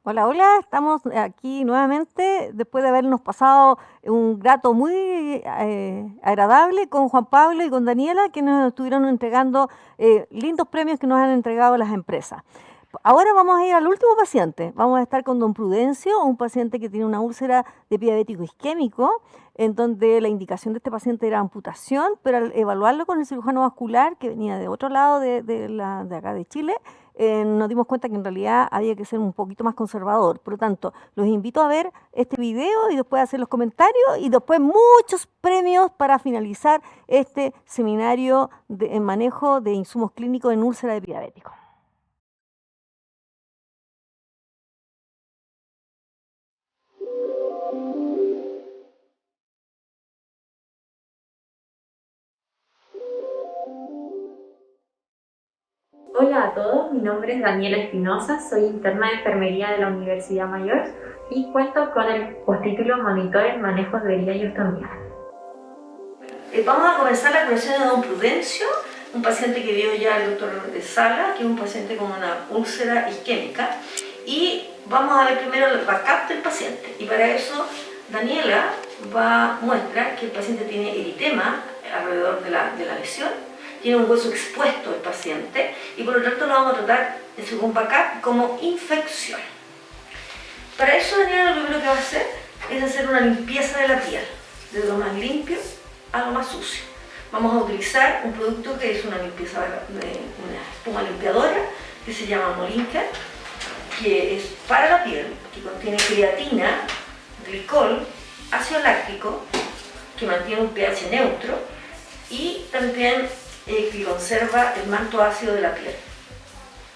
Hola, hola, estamos aquí nuevamente después de habernos pasado un rato muy agradable con Juan Pablo y con Daniela, que nos estuvieron entregando lindos premios que nos han entregado las empresas. Ahora vamos a ir al último paciente. Vamos a estar con don Prudencio, un paciente que tiene una úlcera de pie diabético isquémico, en donde la indicación de este paciente era amputación, pero al evaluarlo con el cirujano vascular, que venía de otro lado de acá de Chile, nos dimos cuenta que en realidad había que ser un poquito más conservador. Por lo tanto, los invito a ver este video y después a hacer los comentarios y después muchos premios para finalizar este seminario en manejo de insumos clínicos en úlcera de pie diabético. Hola a todos, mi nombre es Daniela Espinosa, soy interna de enfermería de la Universidad Mayor y cuento con el postítulo Monitor en Manejos de Herida y Ostomía. Vamos a comenzar la curación de don Prudencio, un paciente que vio ya el doctor de Sala, que es un paciente con una úlcera isquémica, y vamos a ver primero el backup del paciente. Y para eso Daniela muestra que el paciente tiene eritema alrededor de la lesión, tiene un hueso expuesto el paciente y por lo tanto lo vamos a tratar según backup como infección. Para eso Daniela lo primero que va a hacer es hacer una limpieza de la piel, desde lo más limpio a lo más sucio. Vamos a utilizar un producto que es una limpieza una espuma limpiadora que se llama Molinka, que es para la piel, que contiene creatina, glicol, ácido láctico, que mantiene un pH neutro y también que conserva el manto ácido de la piel,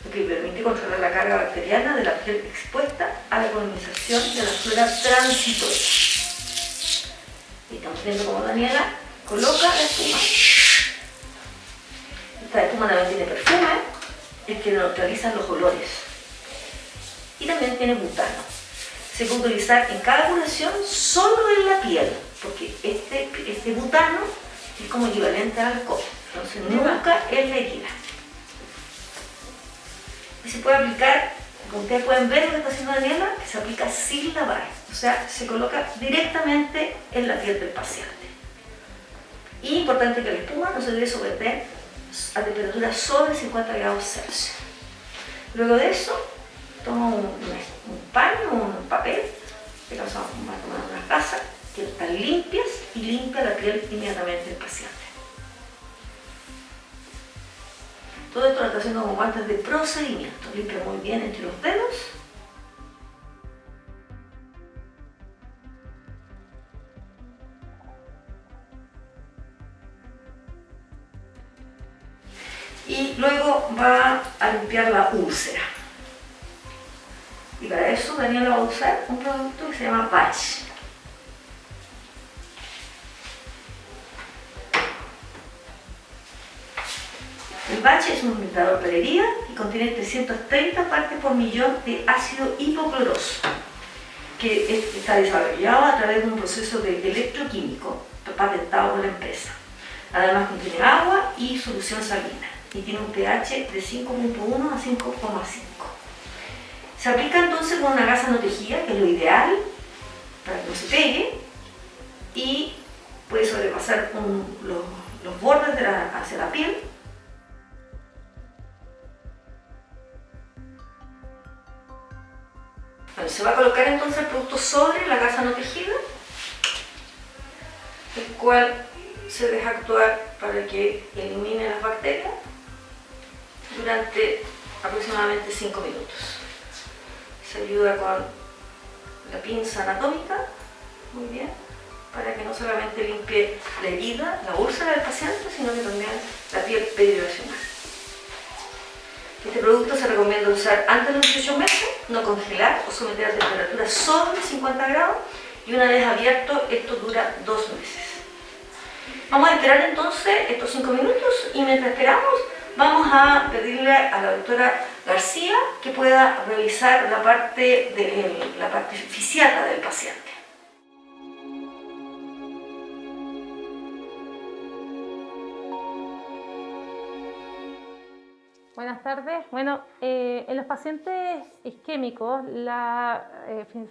lo que permite controlar la carga bacteriana de la piel expuesta a la colonización de la flora transitoria. Y estamos viendo cómo Daniela coloca la espuma. Esta espuma también tiene perfume, el que neutraliza los olores. Y también tiene butano. Se puede utilizar en cada curación solo en la piel, porque este butano es como equivalente al alcohol, entonces nunca en la herida. Y se puede aplicar, como ustedes pueden ver lo que está haciendo Daniela, que se aplica sin lavar, o sea, se coloca directamente en la piel del paciente. Y importante que la espuma no se debe someter a temperatura sobre 50 grados Celsius. Luego de eso, toma un pan o un papel, que vamos a tomar unas gasas que están limpias y limpia la piel inmediatamente del paciente. Todo esto lo está haciendo con guantes de procedimiento. Limpia muy bien entre los dedos. Y luego va a limpiar la úlcera. Y para eso Daniela va a usar un producto que se llama Patch. El Patch es un limpiador para herida y contiene 330 partes por millón de ácido hipocloroso, que está desarrollado a través de un proceso de electroquímico patentado por la empresa. Además contiene agua y solución salina y tiene un pH de 5.1 a 5.5. Se aplica entonces con una gasa no tejida, que es lo ideal para que no se pegue, y puede sobrepasar los bordes hacia la piel. Bueno, se va a colocar entonces el producto sobre la gasa no tejida, el cual se deja actuar para que elimine las bacterias durante aproximadamente 5 minutos. Se ayuda con la pinza anatómica, muy bien, para que no solamente limpie la herida, la úlcera del paciente, sino que también la piel peridimensional. Este producto se recomienda usar antes de los 18 meses, no congelar o someter a temperatura sobre 50 grados y una vez abierto esto dura 2 meses. Vamos a esperar entonces estos 5 minutos y mientras esperamos vamos a pedirle a la doctora García que pueda revisar la parte fisiata del paciente. Buenas tardes. Bueno, en los pacientes isquémicos, la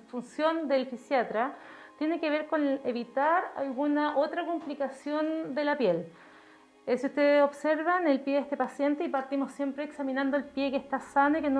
función del fisiatra tiene que ver con evitar alguna otra complicación de la piel. Si ustedes observan el pie de este paciente, y partimos siempre examinando el pie que está sano y que en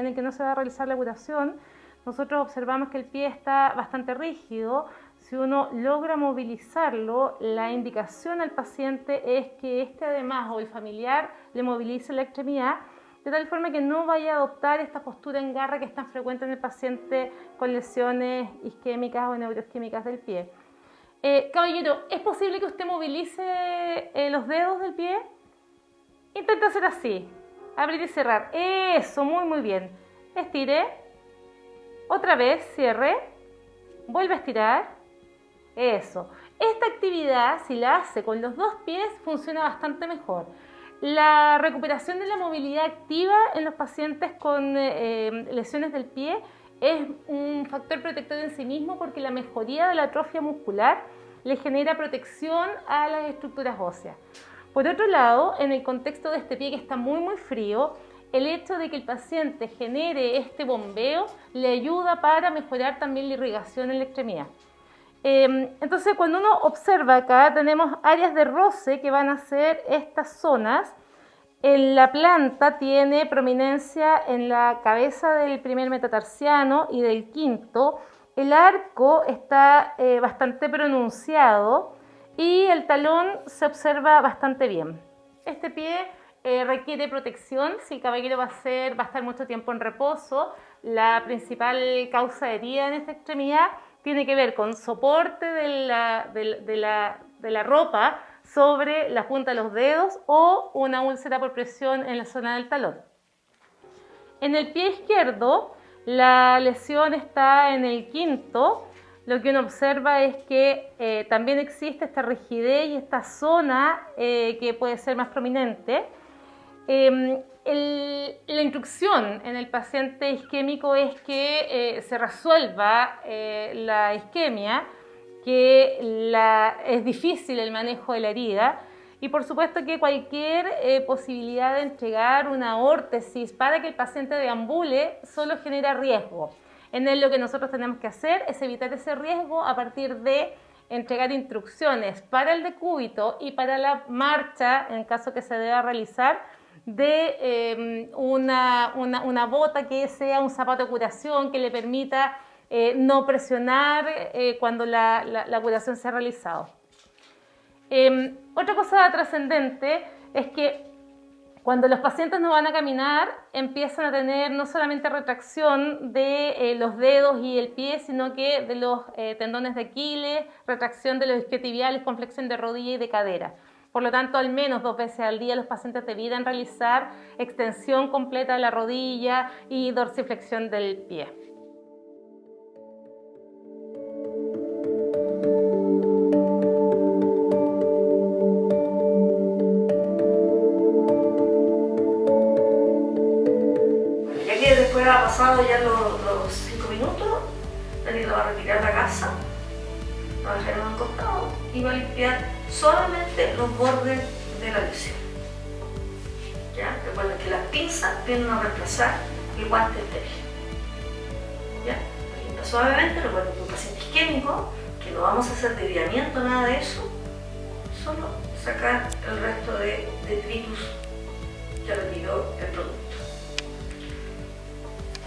el que no se va a realizar la curación, nosotros observamos que el pie está bastante rígido. Si uno logra movilizarlo, la indicación al paciente es que este además o el familiar le movilice la extremidad de tal forma que no vaya a adoptar esta postura en garra que es tan frecuente en el paciente con lesiones isquémicas o neuroisquémicas del pie. Caballero, ¿es posible que usted movilice los dedos del pie? Intenta hacer así, abrir y cerrar. Eso, muy bien. Estire, otra vez, cierre, vuelve a estirar. Eso. Esta actividad, si la hace con los dos pies, funciona bastante mejor. La recuperación de la movilidad activa en los pacientes con lesiones del pie es un factor protector en sí mismo porque la mejoría de la atrofia muscular le genera protección a las estructuras óseas. Por otro lado, en el contexto de este pie que está muy frío, el hecho de que el paciente genere este bombeo le ayuda para mejorar también la irrigación en la extremidad. Entonces, cuando uno observa acá, tenemos áreas de roce que van a ser estas zonas. En la planta tiene prominencia en la cabeza del primer metatarsiano y del quinto. El arco está bastante pronunciado y el talón se observa bastante bien. Este pie requiere protección. Si el caballero va a estar mucho tiempo en reposo, la principal causa de herida en esta extremidad tiene que ver con soporte de la ropa sobre la punta de los dedos o una úlcera por presión en la zona del talón. En el pie izquierdo, la lesión está en el quinto. Lo que uno observa es que también existe esta rigidez y esta zona que puede ser más prominente. La instrucción en el paciente isquémico es que se resuelva la isquemia, que es difícil el manejo de la herida y por supuesto que cualquier posibilidad de entregar una órtesis para que el paciente deambule solo genera riesgo. En él lo que nosotros tenemos que hacer es evitar ese riesgo a partir de entregar instrucciones para el decúbito y para la marcha, en caso que se deba realizar, de una bota que sea un zapato de curación que le permita no presionar cuando la curación se ha realizado. Otra cosa trascendente es que cuando los pacientes no van a caminar empiezan a tener no solamente retracción de los dedos y el pie, sino que de los tendones de Aquiles, retracción de los isquiotibiales con flexión de rodilla y de cadera. Por lo tanto, al menos 2 veces al día los pacientes deberían realizar extensión completa de la rodilla y dorsiflexión del pie. Ya que después ha pasado ya los 5 minutos, Daniel lo va a retirar a la casa, lo va a dejar en un costado y va a limpiar solamente los bordes de la lesión. ¿Ya? Recuerden que las pinzas vienen a reemplazar el guante estéril. ¿Ya? Limpia suavemente. Recuerden que un paciente isquémico, que no vamos a hacer desviamiento, nada de eso, solo sacar el resto de detritus que retiró el producto.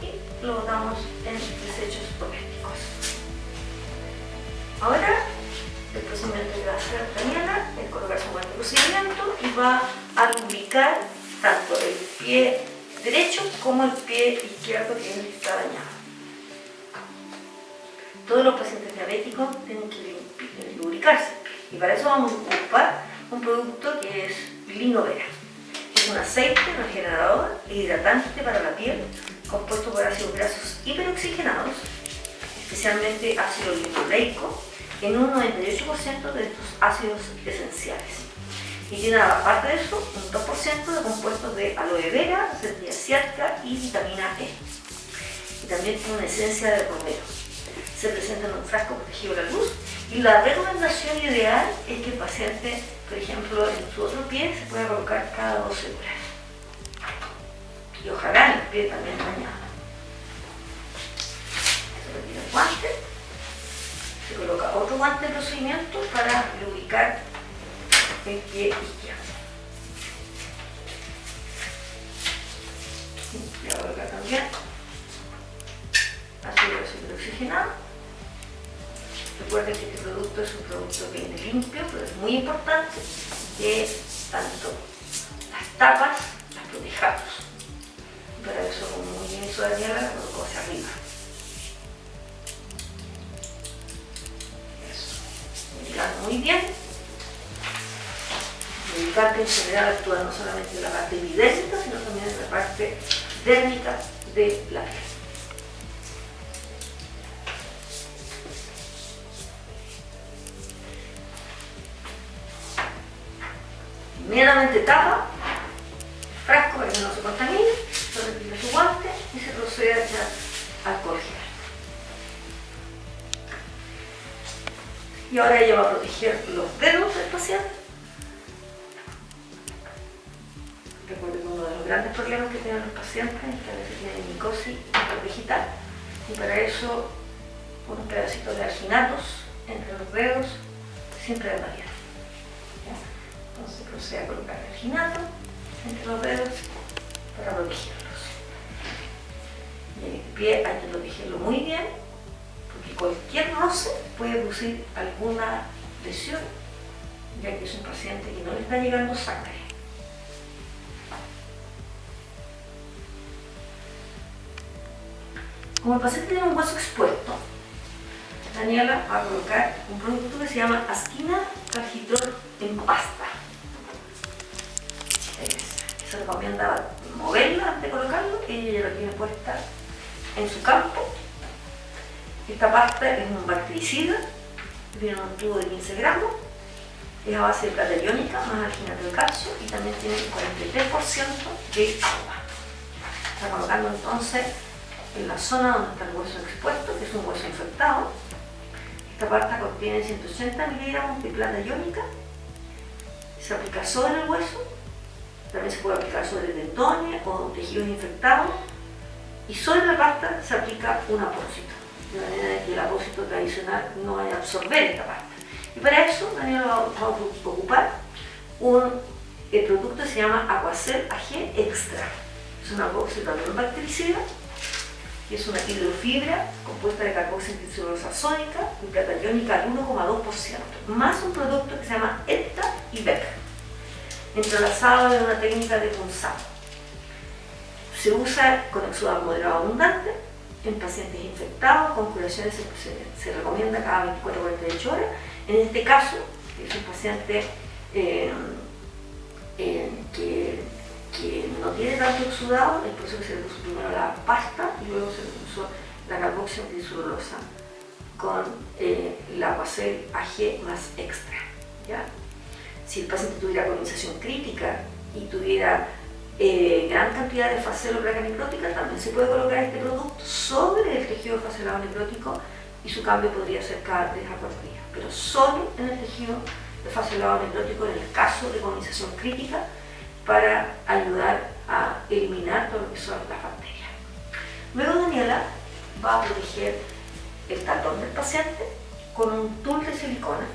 Y lo botamos en desechos domésticos. Ahora, el procedimiento que va a hacer Daniela es colocarse un buen procedimiento y va a lubricar tanto el pie derecho como el pie izquierdo que está dañado. Todos los pacientes diabéticos tienen que lubricarse y para eso vamos a ocupar un producto que es Linovera. Es un aceite regenerador e hidratante para la piel compuesto por ácidos grasos hiperoxigenados, especialmente ácido linoleico, en un 98% de estos ácidos esenciales. Y tiene aparte de eso un 2% de compuestos de aloe vera, centella asiática y vitamina E. Y también tiene una esencia de romero. Se presenta en un frasco protegido de la luz y la recomendación ideal es que el paciente, por ejemplo, en su otro pie se pueda colocar cada 12 horas. y ojalá en el pie también dañado. Se retira el guante, se coloca otro guante de procedimiento para lubricar el pie izquierdo. Y ahora acá también ácido oxigenado. Recuerden que este producto es un producto que viene limpio, pero es muy importante que tanto las tapas las protejamos. Para eso, como muy bien hizo Daniela, la colocó hacia arriba. Eso. Lubricando muy bien. El lubricante en general actúa no solamente en la parte epidérmica, sino también en la parte dérmica de la piel. Inmediatamente tapa el frasco para que no se contamine, se retira su guante y se procede a echar alcohol gel. Y ahora ella va a proteger los dedos del paciente. Recuerden que uno de los grandes problemas que tienen los pacientes es que a veces tienen micosis digital, y para eso unos pedacitos de alginatos entre los dedos siempre va bien. Entonces procede a colocar el alginato entre los dedos para protegerlos. Y el pie hay que protegerlo muy bien, porque cualquier roce puede producir alguna lesión, ya que es un paciente que no le está llegando sangre. Como el paciente tiene un hueso expuesto, Daniela va a colocar un producto que se llama Askina Calcitrol en pasta. Se recomienda moverla antes de colocarlo, ella ya lo tiene puesta en su campo. Esta pasta es un bactericida, viene en un tubo de 15 gramos, es a base de plata iónica más alginato de calcio y también tiene el 43% de agua. Está colocando entonces en la zona donde está el hueso expuesto, que es un hueso infectado. Esta pasta contiene 180 miligramos de plata iónica, se aplica sobre el hueso, también se puede aplicar sobre tendones o tejidos infectados, y sobre la pasta se aplica un apósito, de manera que el apósito tradicional no vaya a absorber esta pasta. Y para eso Daniela va a ocupar el producto que se llama Aquacel AG Extra. Es un apósito también bactericida, que es una hidrofibra compuesta de carboximetilcelulosa sódica y plata iónica al 1,2%, más un producto que se llama ETA y BEC, entrelazado en una técnica de punzado. Se usa con exudado moderado abundante en pacientes infectados con curaciones, se recomienda cada 24-48 horas. En este caso, es un paciente que no tiene tanto exudado, es por eso que se le puso primero la pasta y luego se le puso la carboximetilcelulosa con la Aquacel AG más extra, ¿ya? Si el paciente tuviera colonización crítica y tuviera gran cantidad de facelo placa necrótica, también se puede colocar este producto sobre el tejido facelado necrótico y su cambio podría ser cada 3 a 4 días, pero solo en el tejido de facelado necrótico en el caso de colonización crítica, para ayudar a eliminar todo lo que son las bacterias. Luego Daniela va a proteger el talón del paciente con un tul de silicona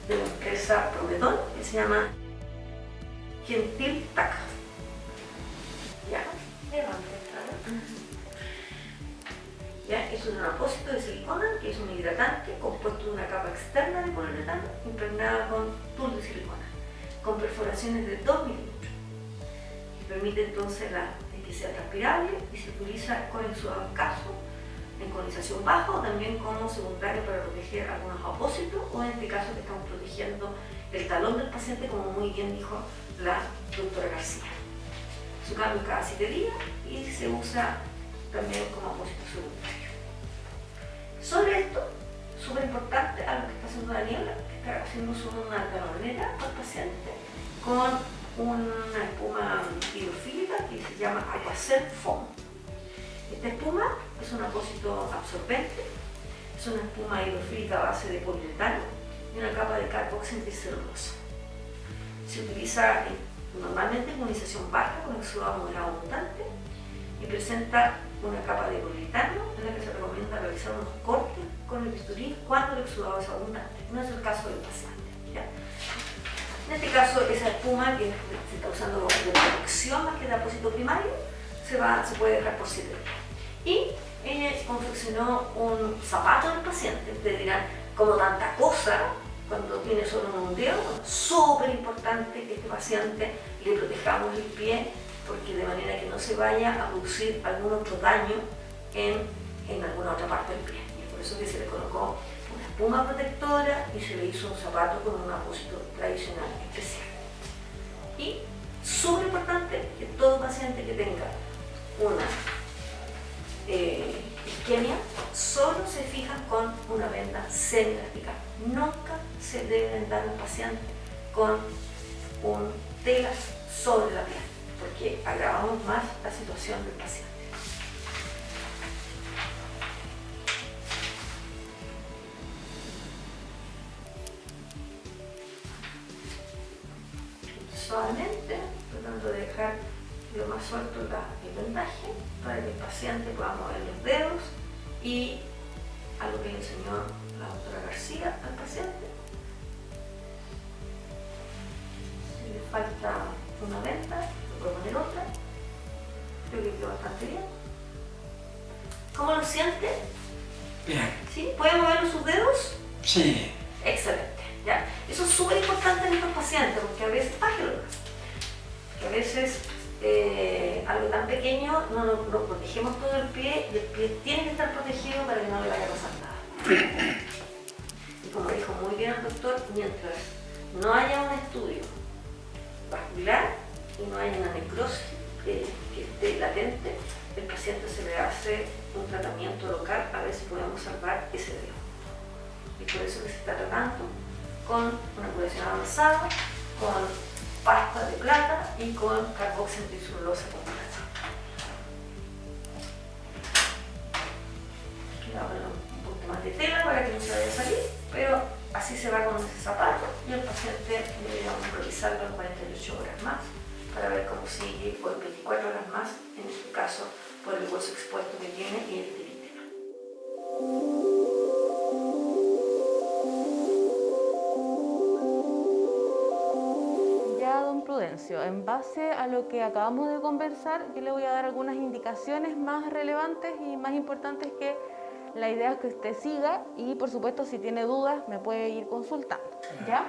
de la empresa Prometon, que se llama Gentil Tac. ¿Ya? ¿Ya? Eso es un apósito de silicona, que es un hidratante compuesto de una capa externa de poliuretano impregnada con tul de silicona, con perforaciones de 2 milímetros, que permite entonces que sea transpirable y se utiliza con exudado escaso, en colonización baja, o también como secundario para proteger algunos apósitos, o en este caso que estamos protegiendo el talón del paciente, como muy bien dijo la doctora García. Su cambio es cada 7 días y se usa también como apósito secundario. Sobre esto, súper importante, algo que está haciendo Daniela, que está haciendo una talonera al paciente con una espuma hidrofílica que se llama Aquacel Foam. Esta espuma es un apósito absorbente, es una espuma hidrofílica a base de poliuretano y una capa de carboximetilcelulosa. Se utiliza normalmente con iniciación baja, con exudado moderado abundante, y presenta una capa de poliuretano en la que se recomienda realizar unos cortes con el bisturí cuando el exudado es abundante. No es el caso del paciente, ¿ya? En este caso, esa espuma que se está usando de protección más que de apósito primario se puede dejar por 7 días. Y ella confeccionó un zapato del paciente. Ustedes dirán, como tanta cosa, cuando tiene solo un dedo, súper importante que este paciente le protejamos el pie, porque de manera que no se vaya a producir algún otro daño en alguna otra parte del pie. Y es por eso que se le colocó una espuma protectora y se le hizo un zapato con un apósito tradicional especial. Y súper importante que todo paciente que tenga una isquemia solo se fija con una venda semivertical. Nunca se debe vendar un paciente con un telas sobre la piel, porque agravamos más la situación del paciente. Suavemente, tratando de dejar lo más suelto el vendaje para que el paciente pueda mover los dedos, y algo que le enseñó la doctora García al paciente. Si le falta una venda, le puede poner otra. Creo que quedó bastante bien. ¿Cómo lo siente? Bien. ¿Sí? ¿Puede mover sus dedos? Sí. Excelente. ¿Ya? Eso es súper importante en estos pacientes, porque a veces, que a veces algo tan pequeño no protegemos todo el pie, y el pie tiene que estar protegido para que no le vaya a pasar nada. Y como dijo muy bien el doctor, mientras no haya un estudio vascular y no haya una necrosis que esté latente, el paciente se le hace un tratamiento local a ver si podemos salvar ese dedo. Y por eso que se está tratando con una curación avanzada, con pasta de plata y con carboxil tricelulosa con plata. Aquí le voy a poner un poquito más de tela para que no se vaya a salir, pero así se va con ese zapato, y el paciente deberíamos revisarlo en 48 horas más para ver cómo sigue por 24 horas más, en este caso por el hueso expuesto que tiene y el tiritero. Don Prudencio, en base a lo que acabamos de conversar, yo le voy a dar algunas indicaciones más relevantes y más importantes que la idea es que usted siga, y por supuesto si tiene dudas me puede ir consultando, ¿ya?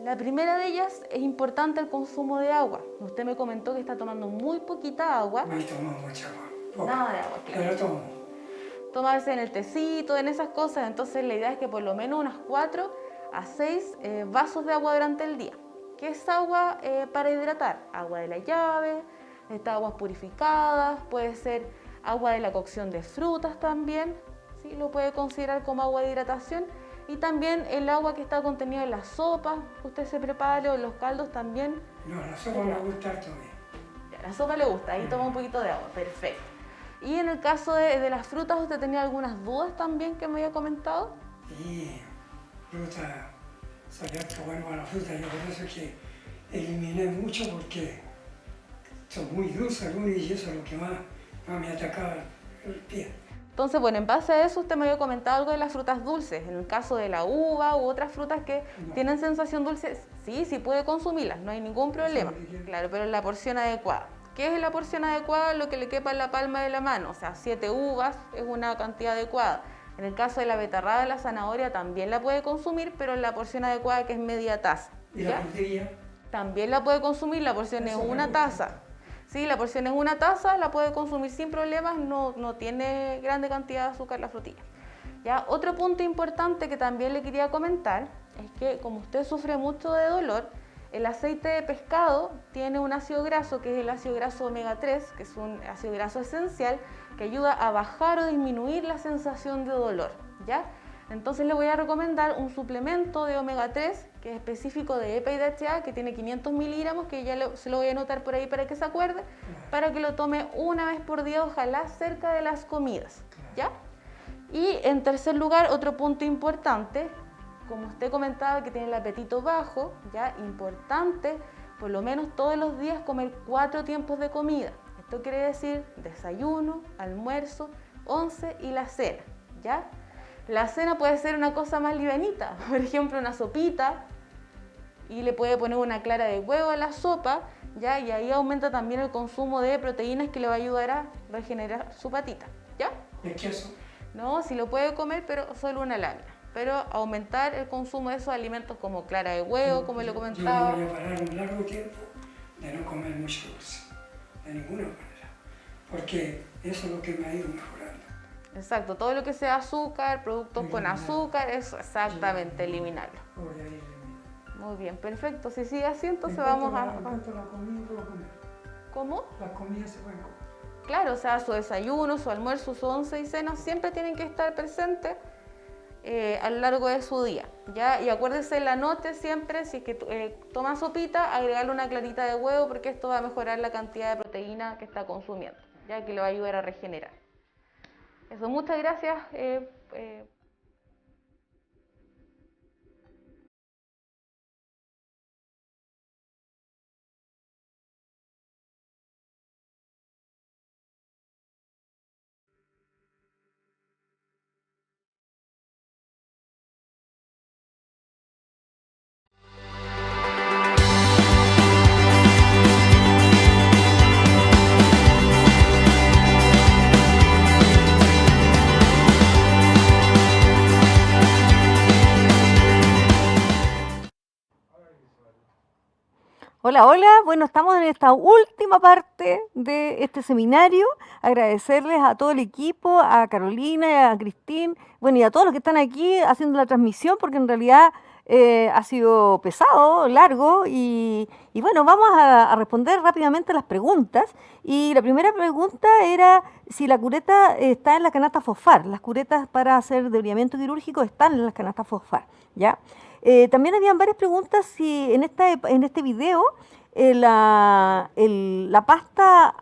La primera de ellas es importante el consumo de agua. Usted me comentó que está tomando muy poquita agua. No tomo mucha agua. Poca. Nada de agua, claro. Pero tomo. Tomarse en el tecito, en esas cosas, entonces la idea es que por lo menos unas 4 a 6 vasos de agua durante el día. ¿Qué es agua para hidratar? Agua de la llave, aguas purificadas, puede ser agua de la cocción de frutas también, ¿sí? Lo puede considerar como agua de hidratación. Y también el agua que está contenida en las sopas que usted se prepare, o en los caldos también. No, la sopa me gusta harto a mí. Ya, la sopa le gusta, ahí toma un poquito de agua, perfecto. Y en el caso de las frutas, ¿usted tenía algunas dudas también que me había comentado? Sí, me gusta sacar que bueno a la fruta. Yo por eso es que eliminé mucho, porque son muy dulces algunos, y eso es lo que más me atacaba el pie. Entonces, bueno, en base a eso usted me había comentado algo de las frutas dulces. En el caso de la uva u otras frutas que tienen sensación dulce, sí puede consumirlas, no hay ningún problema. Claro, pero en la porción adecuada. ¿Qué es la porción adecuada? Lo que le quepa en la palma de la mano, o sea, 7 uvas es una cantidad adecuada. En el caso de la betarraga, la zanahoria también la puede consumir, pero en la porción adecuada, que es media taza. ¿Y la frutilla? También la puede consumir, la porción es una taza. Sí, la porción es una taza, la puede consumir sin problemas, no tiene grande cantidad de azúcar la frutilla. ¿Ya? Otro punto importante que también le quería comentar es que, como usted sufre mucho de dolor, el aceite de pescado tiene un ácido graso, que es el ácido graso omega 3, que es un ácido graso esencial que ayuda a bajar o disminuir la sensación de dolor, ¿ya? Entonces le voy a recomendar un suplemento de omega 3 que es específico de EPA y DHA, que tiene 500 miligramos, que ya se lo voy a anotar por ahí para que se acuerde, para que lo tome una vez por día, ojalá cerca de las comidas, ¿ya? Y en tercer lugar, otro punto importante, como usted comentaba que tiene el apetito bajo, ya importante por lo menos todos los días comer 4 tiempos de comida. Esto quiere decir desayuno, almuerzo, 11 y la cena, ¿ya? La cena puede ser una cosa más livianita, por ejemplo una sopita, y le puede poner una clara de huevo a la sopa, ¿ya? Y ahí aumenta también el consumo de proteínas que le va a ayudar a regenerar su patita, ¿ya? ¿El queso? No, sí lo puede comer, pero solo una lámina. Pero aumentar el consumo de esos alimentos como clara de huevo, como le comentaba. Yo me voy a parar un largo tiempo de no comer mucho dulce, de ninguna manera, porque eso es lo que me ha ido mejorando. Exacto, todo lo que sea azúcar, productos con azúcar, eso exactamente, eliminarlo. Voy a ir eliminando. Muy bien, perfecto. Si sigue así, entonces En vamos cuanto a la comida, puedo comer. ¿Cómo? Las comidas se pueden comer. Claro, o sea, su desayuno, su almuerzo, su once y cena siempre tienen que estar presentes a lo largo de su día, ¿ya? Y acuérdese, la noche siempre, si es que toma sopita, agregarle una clarita de huevo porque esto va a mejorar la cantidad de proteína que está consumiendo, ya que le va a ayudar a regenerar. Eso, muchas gracias. Hola, hola. Bueno, estamos en esta última parte de este seminario. Agradecerles a todo el equipo, a Carolina, a Cristín, bueno, y a todos los que están aquí haciendo la transmisión, porque en realidad ha sido pesado, largo, y bueno, vamos a responder rápidamente las preguntas. Y la primera pregunta era si la cureta está en la canasta fosfar. Las curetas para hacer debridamiento quirúrgico están en las canastas fosfar, ¿ya? También habían varias preguntas si en este video la pasta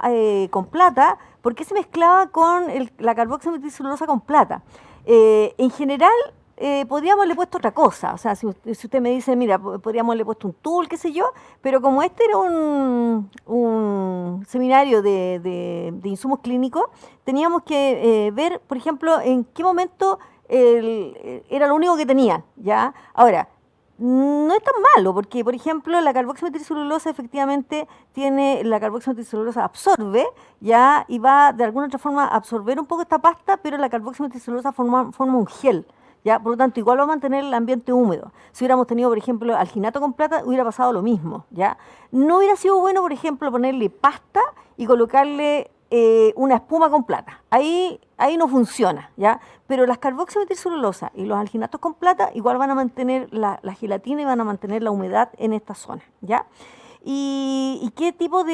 con plata, ¿por qué se mezclaba con la carboximetilcelulosa con plata? En general, podríamos haberle puesto otra cosa. O sea, si usted me dice, mira, podríamos haberle puesto un tul, qué sé yo, pero como este era un seminario de insumos clínicos, teníamos que ver, por ejemplo, en qué momento era lo único que tenían, ¿ya? Ahora, no es tan malo, porque, por ejemplo, la carboximetilcelulosa efectivamente la carboximetilcelulosa absorbe, ¿ya? Y va de alguna otra forma a absorber un poco esta pasta, pero la carboximetilcelulosa forma un gel, ¿ya? Por lo tanto, igual va a mantener el ambiente húmedo. Si hubiéramos tenido, por ejemplo, alginato con plata, hubiera pasado lo mismo, ¿ya? No hubiera sido bueno, por ejemplo, ponerle pasta y colocarle una espuma con plata. Ahí no funciona, ¿ya? Pero las carboximetilcelulosas y los alginatos con plata igual van a mantener la gelatina y van a mantener la humedad en esta zona, ¿ya? ¿Y qué tipo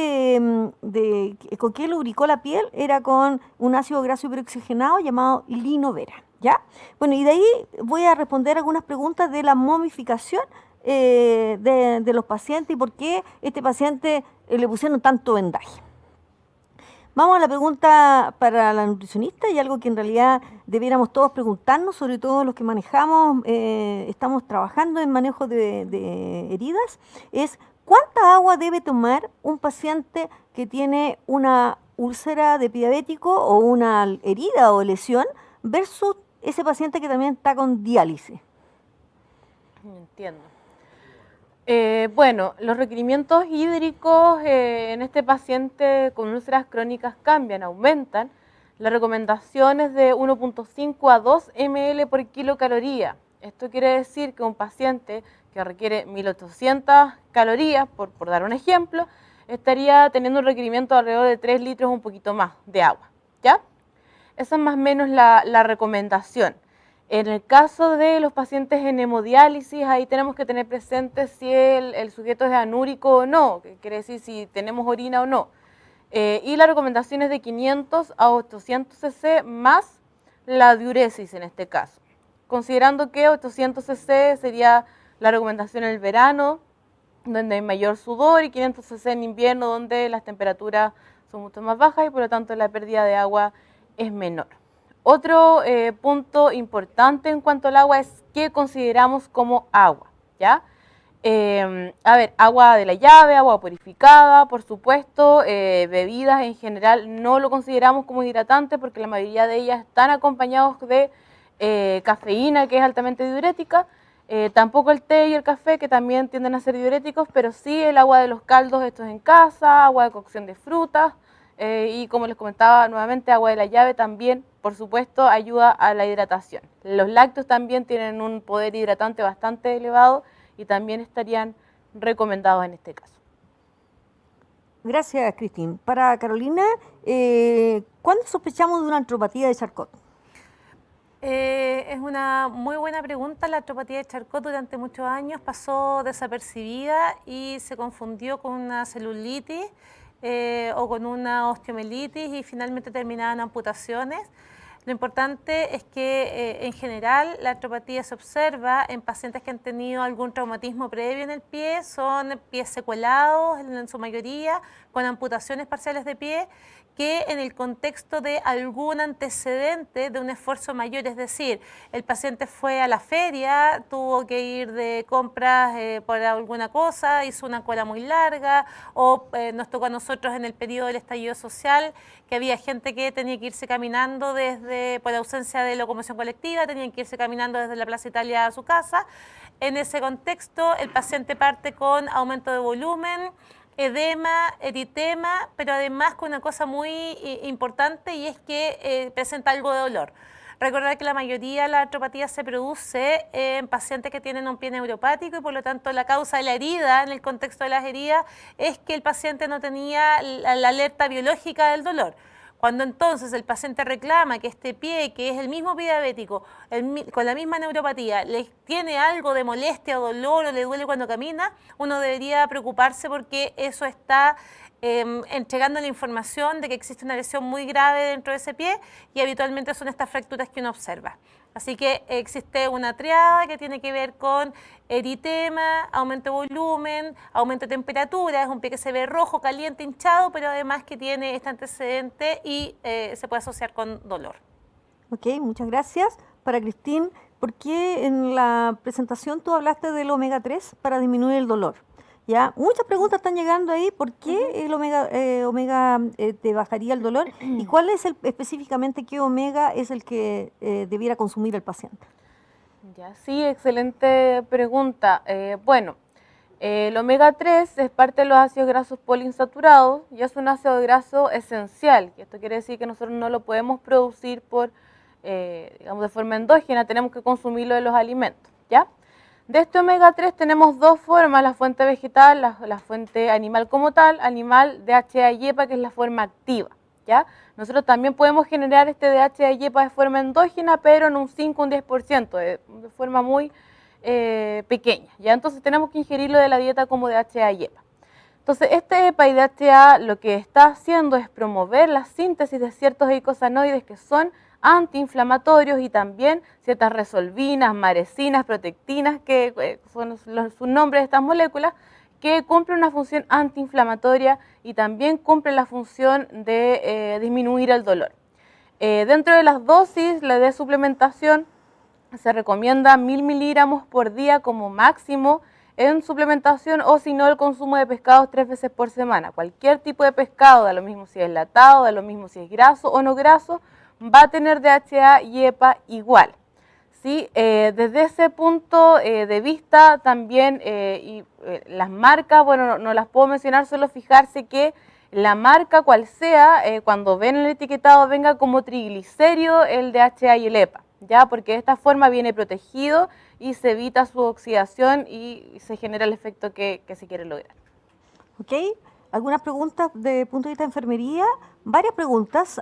con qué lubricó la piel? Era con un ácido graso hiperoxigenado llamado linovera, ¿ya? Bueno, y de ahí voy a responder algunas preguntas de la momificación de los pacientes y por qué este paciente le pusieron tanto vendaje. Vamos a la pregunta para la nutricionista y algo que en realidad debiéramos todos preguntarnos, sobre todo los que manejamos, estamos trabajando en manejo de heridas, es ¿cuánta agua debe tomar un paciente que tiene una úlcera de pie diabético o una herida o lesión versus ese paciente que también está con diálisis? Entiendo. Bueno, los requerimientos hídricos en este paciente con úlceras crónicas cambian, aumentan. La recomendación es de 1.5 a 2 ml por kilocaloría. Esto quiere decir que un paciente que requiere 1800 calorías, por dar un ejemplo, estaría teniendo un requerimiento de alrededor de 3 litros, un poquito más de agua, ¿ya? Esa es más o menos la recomendación. En el caso de los pacientes en hemodiálisis, ahí tenemos que tener presente si el sujeto es anúrico o no, que quiere decir si tenemos orina o no. Y la recomendación es de 500 a 800 cc más la diuresis en este caso. Considerando que 800 cc sería la recomendación en el verano, donde hay mayor sudor, y 500 cc en invierno, donde las temperaturas son mucho más bajas y por lo tanto la pérdida de agua es menor. Otro punto importante en cuanto al agua es qué consideramos como agua, ¿ya? A ver, agua de la llave, agua purificada, por supuesto, bebidas en general no lo consideramos como hidratante porque la mayoría de ellas están acompañados de cafeína, que es altamente diurética. Tampoco el té y el café, que también tienden a ser diuréticos, pero sí el agua de los caldos hechos en casa, agua de cocción de frutas y, como les comentaba nuevamente, agua de la llave también, por supuesto, ayuda a la hidratación. Los lácteos también tienen un poder hidratante bastante elevado y también estarían recomendados en este caso. Gracias, Cristín. Para Carolina, ¿cuándo sospechamos de una artropatía de Charcot? Es una muy buena pregunta. La artropatía de Charcot durante muchos años pasó desapercibida y se confundió con una celulitis o con una osteomielitis y finalmente terminaban amputaciones. Lo importante es que en general la artropatía se observa en pacientes que han tenido algún traumatismo previo en el pie, son pies secuelados en su mayoría, con amputaciones parciales de pie, que en el contexto de algún antecedente de un esfuerzo mayor, es decir, el paciente fue a la feria, tuvo que ir de compras por alguna cosa, hizo una cola muy larga, o nos tocó a nosotros en el periodo del estallido social, que había gente que tenía que irse caminando por ausencia de locomoción colectiva, tenían que irse caminando desde la Plaza Italia a su casa. En ese contexto, el paciente parte con aumento de volumen, edema, eritema, pero además con una cosa muy importante y es que presenta algo de dolor. Recordar que la mayoría de la artropatía se produce en pacientes que tienen un pie neuropático y por lo tanto la causa de la herida en el contexto de las heridas es que el paciente no tenía la alerta biológica del dolor. Cuando entonces el paciente reclama que este pie, que es el mismo pie diabético, con la misma neuropatía, le tiene algo de molestia o dolor o le duele cuando camina, uno debería preocuparse porque eso está entregando la información de que existe una lesión muy grave dentro de ese pie y habitualmente son estas fracturas que uno observa. Así que existe una triada que tiene que ver con eritema, aumento de volumen, aumento de temperatura, es un pie que se ve rojo, caliente, hinchado, pero además que tiene este antecedente y se puede asociar con dolor. Ok, muchas gracias. Para Cristín, ¿por qué en la presentación tú hablaste del omega 3 para disminuir el dolor? ¿Ya? Muchas preguntas están llegando ahí. ¿Por qué el omega te bajaría el dolor? ¿Y cuál es específicamente qué omega es el que debiera consumir el paciente? Ya, sí, excelente pregunta. El omega 3 es parte de los ácidos grasos poliinsaturados y es un ácido graso esencial. Y esto quiere decir que nosotros no lo podemos producir digamos, de forma endógena, tenemos que consumirlo de los alimentos, ¿ya? De este omega 3 tenemos dos formas, la fuente vegetal, la fuente animal como tal, animal DHA y EPA, que es la forma activa, ¿ya? Nosotros también podemos generar este DHA y EPA de forma endógena, pero en un 5 o un 10%, de forma muy pequeña, ¿ya? Entonces tenemos que ingerirlo de la dieta como DHA y EPA. Entonces este EPA y DHA lo que está haciendo es promover la síntesis de ciertos eicosanoides que son antiinflamatorios y también ciertas resolvinas, maresinas, protectinas, que son sus nombres de estas moléculas, que cumplen una función antiinflamatoria y también cumplen la función de disminuir el dolor. Dentro de las dosis de suplementación se recomienda 1000 miligramos por día como máximo en suplementación o si no el consumo de pescados 3 veces por semana. Cualquier tipo de pescado, da lo mismo si es enlatado, da lo mismo si es graso o no graso, va a tener DHA y EPA igual. ¿Sí? Desde ese punto de vista también las marcas, bueno, no las puedo mencionar, solo fijarse que la marca cual sea, cuando ven el etiquetado venga como triglicérido el DHA y el EPA, ¿ya? Porque de esta forma viene protegido y se evita su oxidación y se genera el efecto que se quiere lograr. Ok, algunas preguntas de punto de vista de enfermería, varias preguntas.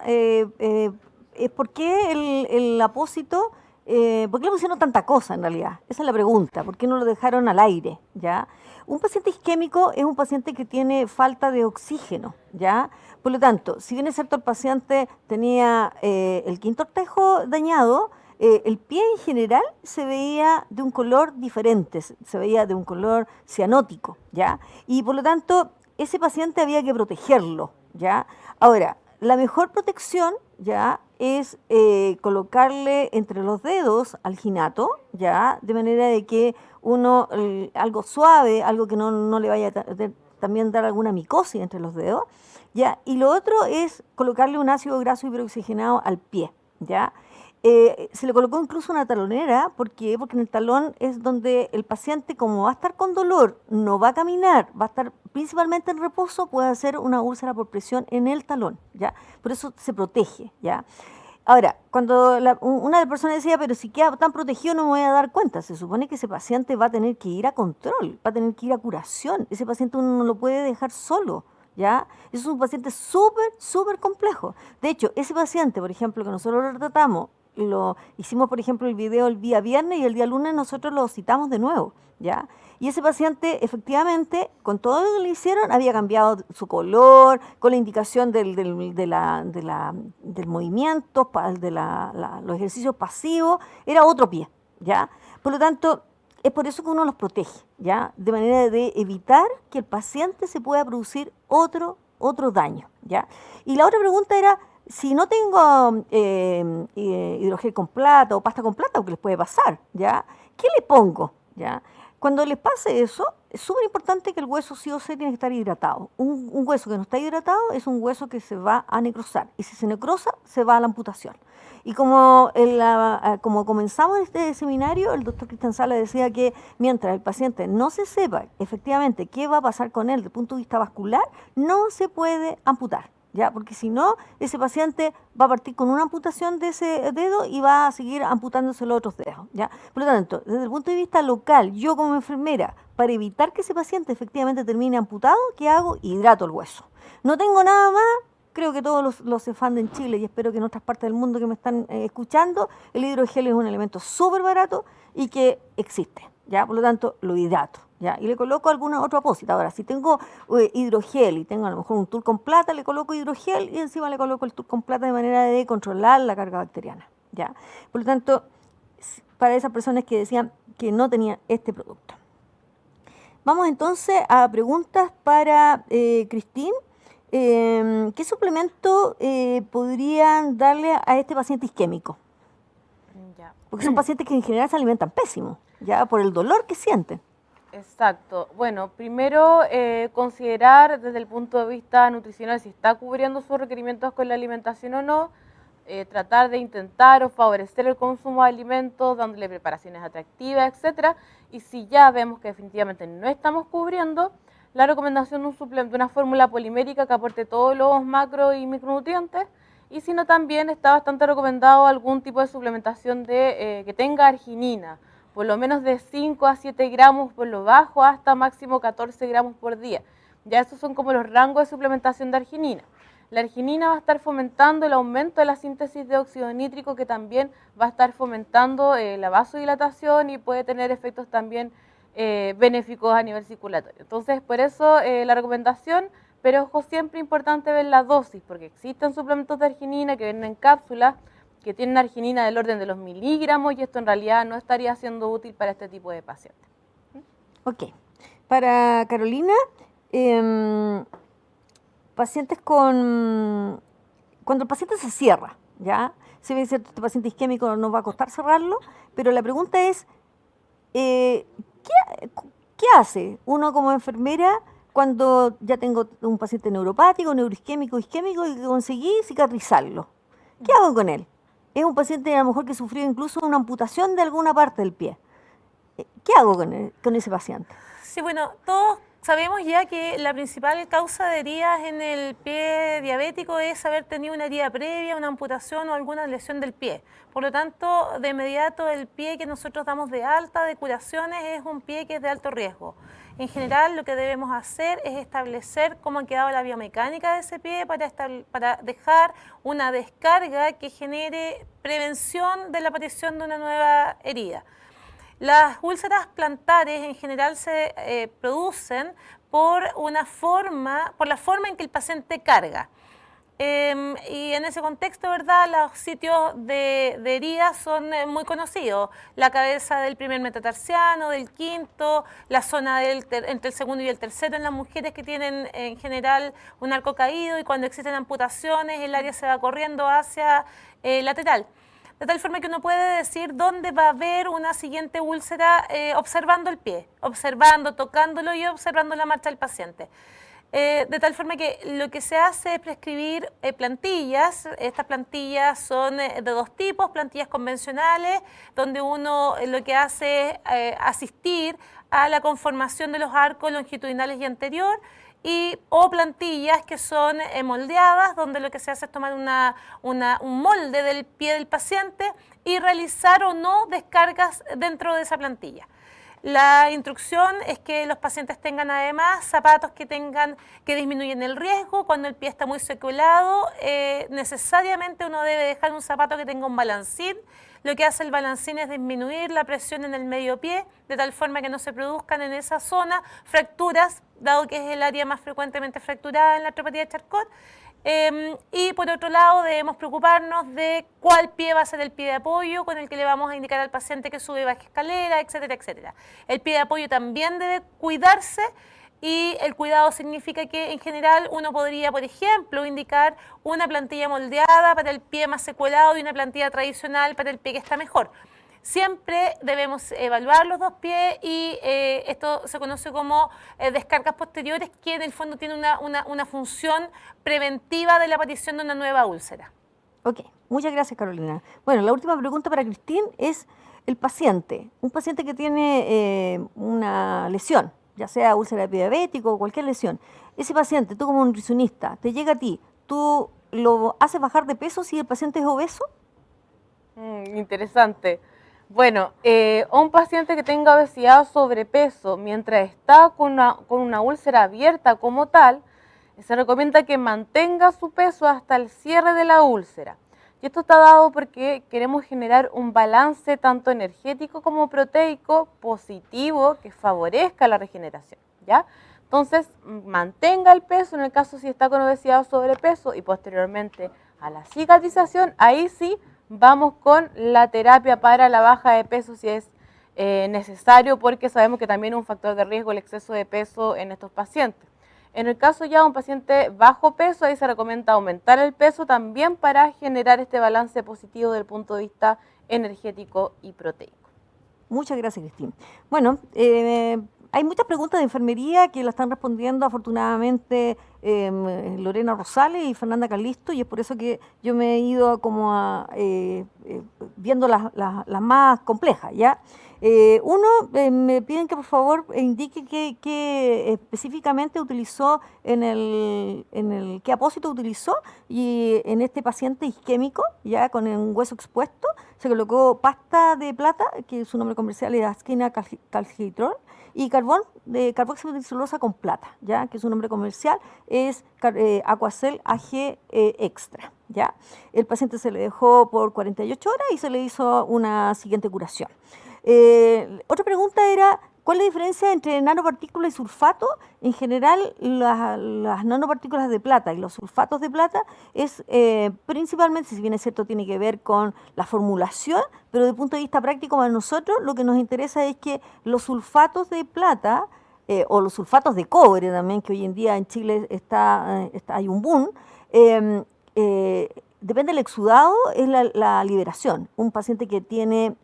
¿Por qué el apósito, por qué le pusieron tanta cosa en realidad? Esa es la pregunta, ¿por qué no lo dejaron al aire? ¿Ya? Un paciente isquémico es un paciente que tiene falta de oxígeno, ¿ya? Por lo tanto, si bien es cierto el paciente tenía el quinto tejo dañado, el pie en general se veía de un color diferente, se veía de un color cianótico, ¿ya? Y por lo tanto, ese paciente había que protegerlo, ¿ya? Ahora, la mejor protección, ¿ya? es colocarle entre los dedos alginato, ¿ya? De manera de que uno, algo suave, algo que no le vaya a también dar alguna micosis entre los dedos, ¿ya? Y lo otro es colocarle un ácido graso hiperoxigenado al pie, ¿ya? Se le colocó incluso una talonera, ¿por qué? Porque en el talón es donde el paciente, como va a estar con dolor, no va a caminar, va a estar principalmente en reposo, puede hacer una úlcera por presión en el talón, ¿ya? Por eso se protege, ¿ya? Ahora, cuando una de las personas decía, pero si queda tan protegido no me voy a dar cuenta, se supone que ese paciente va a tener que ir a control, va a tener que ir a curación, ese paciente uno no lo puede dejar solo, ¿ya? Es un paciente súper complejo. De hecho, ese paciente, por ejemplo, que nosotros lo tratamos, lo hicimos, por ejemplo, el video el día viernes y el día lunes nosotros lo citamos de nuevo, ¿ya? Y ese paciente, efectivamente, con todo lo que le hicieron, había cambiado su color, con la indicación del movimiento, los ejercicios pasivos, era otro pie, ¿ya? Por lo tanto, es por eso que uno los protege, ¿ya? De manera de evitar que el paciente se pueda producir otro daño, ¿ya? Y la otra pregunta era, si no tengo hidrogel con plata o pasta con plata, ¿qué les puede pasar? ¿Ya? ¿Qué le pongo? ¿Ya? Cuando les pase eso, es súper importante que el hueso sí o sí tiene que estar hidratado. Un hueso que no está hidratado es un hueso que se va a necrosar. Y si se necrosa, se va a la amputación. Y como comenzamos este seminario, el doctor Cristian Sala decía que mientras el paciente no se sepa efectivamente qué va a pasar con él desde el punto de vista vascular, no se puede amputar. ¿Ya? Porque si no, ese paciente va a partir con una amputación de ese dedo y va a seguir amputándose los otros dedos, ¿ya? Por lo tanto, desde el punto de vista local, yo como enfermera, para evitar que ese paciente efectivamente termine amputado, ¿qué hago? Hidrato el hueso. No tengo nada más, creo que todos los CEFANDE en Chile y espero que en otras partes del mundo que me están escuchando, el hidrogel es un elemento súper barato y que existe, ¿ya? Por lo tanto, lo hidrato. ¿Ya? Y le coloco alguna otra apósito. Ahora, si tengo hidrogel y tengo a lo mejor un tour con plata, le coloco hidrogel y encima le coloco el tour con plata de manera de controlar la carga bacteriana, ¿ya? Por lo tanto, para esas personas que decían que no tenían este producto. Vamos entonces a preguntas para Cristín. ¿Qué suplemento podrían darle a este paciente isquémico? Ya. Porque son pacientes que en general se alimentan pésimo, ya por el dolor que sienten. Exacto. Bueno, primero considerar desde el punto de vista nutricional si está cubriendo sus requerimientos con la alimentación o no, tratar de intentar o favorecer el consumo de alimentos, dándole preparaciones atractivas, etcétera. Y si ya vemos que definitivamente no estamos cubriendo, la recomendación de un suplemento, de una fórmula polimérica que aporte todos los macro y micronutrientes. Y si no, también está bastante recomendado algún tipo de suplementación que tenga arginina, por lo menos de 5 a 7 gramos por lo bajo hasta máximo 14 gramos por día. Ya esos son como los rangos de suplementación de arginina. La arginina va a estar fomentando el aumento de la síntesis de óxido nítrico, que también va a estar fomentando la vasodilatación y puede tener efectos también benéficos a nivel circulatorio. Entonces, por eso la recomendación, pero ojo, siempre importante ver la dosis, porque existen suplementos de arginina que vienen en cápsulas, que tienen arginina del orden de los miligramos y esto en realidad no estaría siendo útil para este tipo de pacientes. Ok. Para Carolina, pacientes cuando el paciente se cierra, ¿ya? Si bien es cierto, este paciente isquémico nos va a costar cerrarlo, pero la pregunta es, ¿qué hace uno como enfermera cuando ya tengo un paciente neuropático, neuroisquémico, isquémico y conseguí cicatrizarlo? ¿Qué hago con él? Es un paciente a lo mejor que sufrió incluso una amputación de alguna parte del pie. ¿Qué hago con ese paciente? Sí, bueno, todos sabemos ya que la principal causa de heridas en el pie diabético es haber tenido una herida previa, una amputación o alguna lesión del pie. Por lo tanto, de inmediato el pie que nosotros damos de alta de curaciones es un pie que es de alto riesgo. En general, lo que debemos hacer es establecer cómo ha quedado la biomecánica de ese pie para dejar una descarga que genere prevención de la aparición de una nueva herida. Las úlceras plantares en general se producen por la forma en que el paciente carga. Y en ese contexto, ¿verdad?, los sitios de heridas son muy conocidos. La cabeza del primer metatarsiano, del quinto, la zona entre el segundo y el tercero en las mujeres que tienen en general un arco caído, y cuando existen amputaciones el área se va corriendo hacia lateral. De tal forma que uno puede decir dónde va a haber una siguiente úlcera observando el pie, observando, tocándolo y observando la marcha del paciente. De tal forma que lo que se hace es prescribir plantillas. Estas plantillas son de dos tipos: plantillas convencionales, donde uno lo que hace es asistir a la conformación de los arcos longitudinales y anterior, o plantillas que son moldeadas, donde lo que se hace es tomar un molde del pie del paciente y realizar o no descargas dentro de esa plantilla. La instrucción es que los pacientes tengan además zapatos que disminuyen el riesgo. Cuando el pie está muy seculado, necesariamente uno debe dejar un zapato que tenga un balancín. Lo que hace el balancín es disminuir la presión en el medio pie, de tal forma que no se produzcan en esa zona fracturas, dado que es el área más frecuentemente fracturada en la artropatía de Charcot. Y por otro lado, debemos preocuparnos de cuál pie va a ser el pie de apoyo con el que le vamos a indicar al paciente que sube y baja escalera, etcétera, etcétera. El pie de apoyo también debe cuidarse, y el cuidado significa que en general uno podría, por ejemplo, indicar una plantilla moldeada para el pie más secuelado y una plantilla tradicional para el pie que está mejor. Siempre debemos evaluar los dos pies, y esto se conoce como descargas posteriores, que en el fondo tiene una función preventiva de la aparición de una nueva úlcera. Ok, muchas gracias, Carolina. Bueno, la última pregunta para Cristín es el paciente. Un paciente que tiene una lesión, ya sea úlcera de pie diabético o cualquier lesión. Ese paciente, tú como nutricionista, te llega a ti, ¿tú lo haces bajar de peso si el paciente es obeso? Interesante. Bueno, un paciente que tenga obesidad o sobrepeso, mientras está con una úlcera abierta como tal, se recomienda que mantenga su peso hasta el cierre de la úlcera. Y esto está dado porque queremos generar un balance tanto energético como proteico positivo que favorezca la regeneración, ¿ya? Entonces, mantenga el peso en el caso si está con obesidad o sobrepeso, y posteriormente a la cicatrización, ahí sí vamos con la terapia para la baja de peso si es necesario, porque sabemos que también es un factor de riesgo el exceso de peso en estos pacientes. En el caso ya de un paciente bajo peso, ahí se recomienda aumentar el peso también para generar este balance positivo desde el punto de vista energético y proteico. Muchas gracias, Cristín. Bueno, hay muchas preguntas de enfermería que la están respondiendo afortunadamente Lorena Rosales y Fernanda Calisto, y es por eso que yo me he ido como viendo las más complejas, ¿ya? Me piden que por favor indique qué específicamente utilizó qué apósito utilizó, y en este paciente isquémico, ya con un hueso expuesto, se colocó pasta de plata, que su nombre comercial es Asquina calcitrol, y carbón de carboximetilcelulosa con plata, ya que su nombre comercial es Aquacel AG Extra. ¿Ya? El paciente se le dejó por 48 horas y se le hizo una siguiente curación. Otra pregunta era, ¿cuál es la diferencia entre nanopartículas y sulfato? En general, las nanopartículas de plata y los sulfatos de plata es principalmente, si bien es cierto, tiene que ver con la formulación, pero desde el punto de vista práctico para nosotros lo que nos interesa es que los sulfatos de plata o los sulfatos de cobre también, que hoy en día en Chile hay un boom, depende del exudado, es la liberación. Un paciente que tiene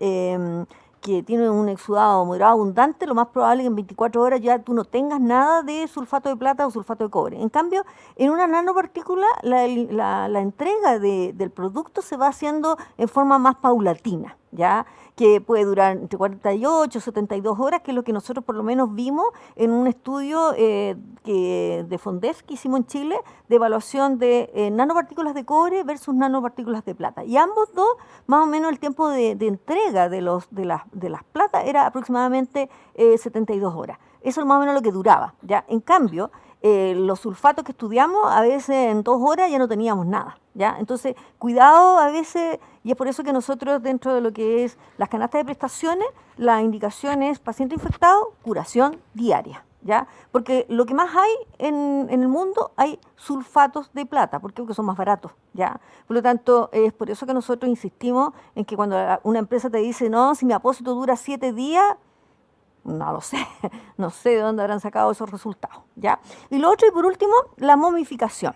un exudado moderado abundante, lo más probable es que en 24 horas ya tú no tengas nada de sulfato de plata o sulfato de cobre. En cambio, en una nanopartícula la entrega del producto se va haciendo en forma más paulatina, ¿ya? Que puede durar entre 48 y 72 horas, que es lo que nosotros por lo menos vimos en un estudio de Fondes que hicimos en Chile, de evaluación de nanopartículas de cobre versus nanopartículas de plata. Y ambos dos, más o menos el tiempo de entrega de las plata era aproximadamente 72 horas. Eso es más o menos lo que duraba, ¿ya? En cambio, los sulfatos que estudiamos, a veces en 2 horas ya no teníamos nada, ¿ya? Entonces, cuidado a veces, y es por eso que nosotros dentro de lo que es las canastas de prestaciones, la indicación es paciente infectado, curación diaria. ¿ya? Porque lo que más hay en el mundo hay sulfatos de plata, ¿por qué? Porque son más baratos, ¿ya? Por lo tanto, es por eso que nosotros insistimos en que cuando una empresa te dice, no, si mi apósito dura 7 días, no lo sé, no sé de dónde habrán sacado esos resultados, ¿ya? Y lo otro, y por último, la momificación.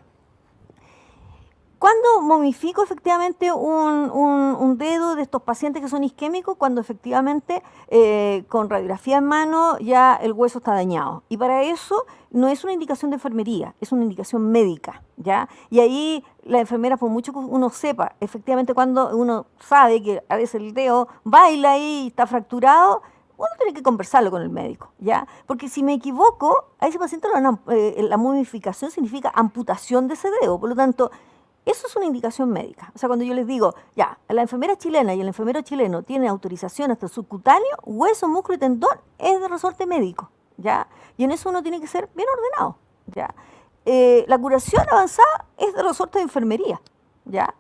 ¿Cuándo momifico efectivamente un dedo de estos pacientes que son isquémicos? Cuando efectivamente con radiografía en mano ya el hueso está dañado. Y para eso no es una indicación de enfermería, es una indicación médica, ¿ya? Y ahí la enfermera, por mucho que uno sepa, efectivamente cuando uno sabe que a veces el dedo baila ahí y está fracturado, uno tiene que conversarlo con el médico, ¿ya? Porque si me equivoco, a ese paciente la momificación significa amputación de ese dedo. Por lo tanto, eso es una indicación médica. O sea, cuando yo les digo, ya, la enfermera chilena y el enfermero chileno tienen autorización hasta el subcutáneo, hueso, músculo y tendón, es de resorte médico, ¿ya? Y en eso uno tiene que ser bien ordenado, ¿ya? La curación avanzada es de resorte de enfermería, ¿ya?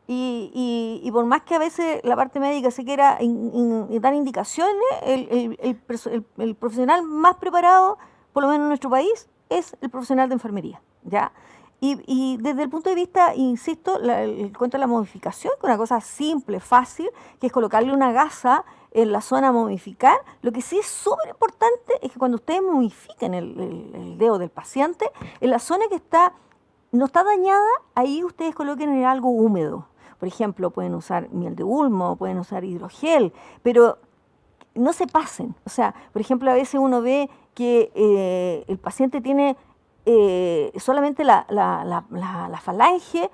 Y por más que a veces la parte médica se quiera dar indicaciones, el profesional más preparado, por lo menos en nuestro país, es el profesional de enfermería, ¿ya? Y desde el punto de vista, insisto, el cuento de la momificación, que es una cosa simple, fácil, que es colocarle una gasa en la zona a momificar. Lo que sí es súper importante es que cuando ustedes momifiquen el dedo del paciente, en la zona que no está dañada, ahí ustedes coloquen algo húmedo. Por ejemplo, pueden usar miel de ulmo, pueden usar hidrogel, pero no se pasen. O sea, por ejemplo, a veces uno ve que el paciente tiene solamente la falange,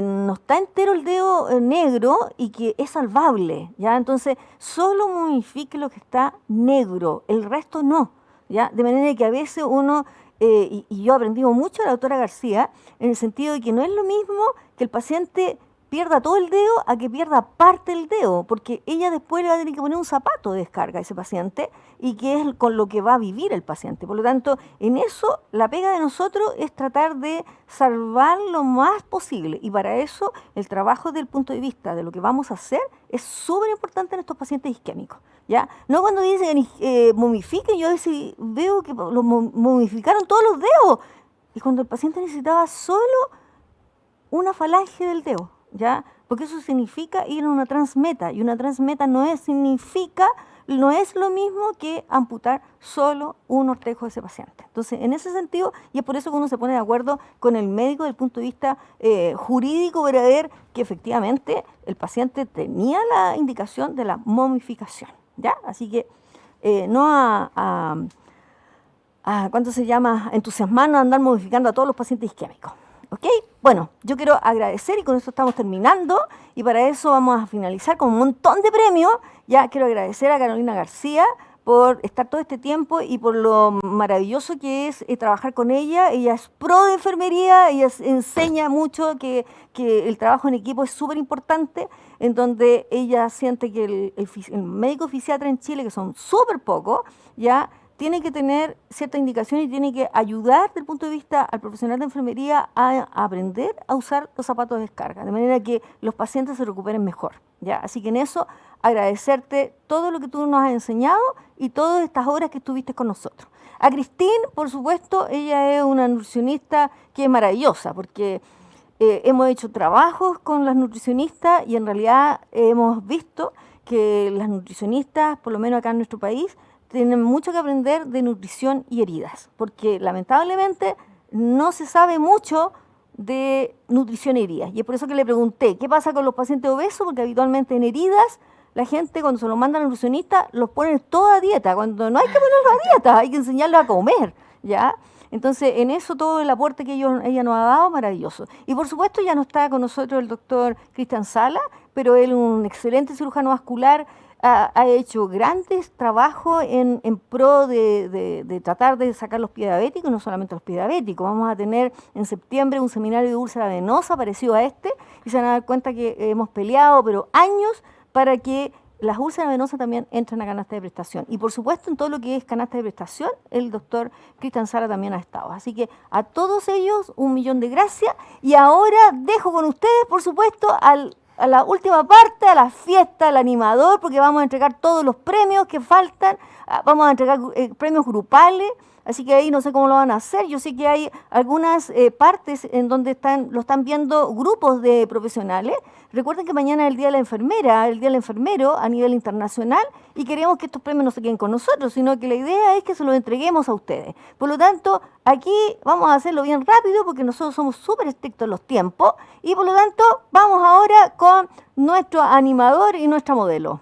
no está entero el dedo negro y que es salvable, ¿ya? Entonces, solo momifique lo que está negro, el resto no, ¿ya? De manera que a veces uno, y yo he aprendido mucho de la doctora García, en el sentido de que no es lo mismo que el paciente pierda todo el dedo a que pierda parte del dedo, porque ella después le va a tener que poner un zapato de descarga a ese paciente y que es con lo que va a vivir el paciente. Por lo tanto, en eso la pega de nosotros es tratar de salvar lo más posible, y para eso el trabajo desde el punto de vista de lo que vamos a hacer es súper importante en estos pacientes isquémicos, ¿ya? No cuando dicen momifiquen, yo a veces veo que momificaron todos los dedos, y cuando el paciente necesitaba solo una falange del dedo, ¿ya? Porque eso significa ir a una transmeta, y una transmeta no es lo mismo que amputar solo un ortejo de ese paciente. Entonces, en ese sentido, y es por eso que uno se pone de acuerdo con el médico desde el punto de vista jurídico para ver que efectivamente el paciente tenía la indicación de la momificación, ¿ya? Así que no ¿cuánto se llama? Entusiasmarnos a andar modificando a todos los pacientes isquémicos. ¿Ok? Bueno, yo quiero agradecer, y con esto estamos terminando, y para eso vamos a finalizar con un montón de premios. Ya quiero agradecer a Carolina García por estar todo este tiempo y por lo maravilloso que es trabajar con ella. Ella es pro de enfermería, ella enseña mucho que el trabajo en equipo es súper importante, en donde ella siente que el médico fisiatra en Chile, que son súper pocos, ya tiene que tener cierta indicación y tiene que ayudar desde el punto de vista al profesional de enfermería a aprender a usar los zapatos de descarga, de manera que los pacientes se recuperen mejor, ¿ya? Así que en eso, agradecerte todo lo que tú nos has enseñado y todas estas horas que estuviste con nosotros. A Cristín, por supuesto, ella es una nutricionista que es maravillosa, porque hemos hecho trabajos con las nutricionistas y en realidad hemos visto que las nutricionistas, por lo menos acá en nuestro país, tienen mucho que aprender de nutrición y heridas, porque lamentablemente no se sabe mucho de nutrición y heridas. Y es por eso que le pregunté, ¿qué pasa con los pacientes obesos? Porque habitualmente en heridas, la gente cuando se los manda al nutricionista, los pone toda a dieta, cuando no hay que ponerlos a dieta, hay que enseñarlos a comer, ¿ya? Entonces, en eso todo el aporte que ella nos ha dado, maravilloso. Y por supuesto ya no está con nosotros el doctor Cristian Sala, pero él un excelente cirujano vascular, ha hecho grandes trabajos en pro de tratar de sacar los pies diabéticos, y no solamente los pies diabéticos. Vamos a tener en septiembre un seminario de úlcera venosa parecido a este, y se van a dar cuenta que hemos peleado, pero años, para que las úlceras venosas también entren a canasta de prestación. Y por supuesto, en todo lo que es canasta de prestación, el doctor Cristian Sara también ha estado. Así que a todos ellos, 1.000.000 de gracias. Y ahora dejo con ustedes, por supuesto, a la última parte, a la fiesta, al animador, porque vamos a entregar todos los premios que faltan. Vamos a entregar premios grupales Así que ahí no sé cómo lo van a hacer. Yo sé que hay algunas partes en donde lo están viendo grupos de profesionales. Recuerden que mañana es el Día de la Enfermera, el Día del Enfermero a nivel internacional, y queremos que estos premios no se queden con nosotros, sino que la idea es que se los entreguemos a ustedes. Por lo tanto, aquí vamos a hacerlo bien rápido porque nosotros somos súper estrictos en los tiempos, y por lo tanto vamos ahora con nuestro animador y nuestra modelo.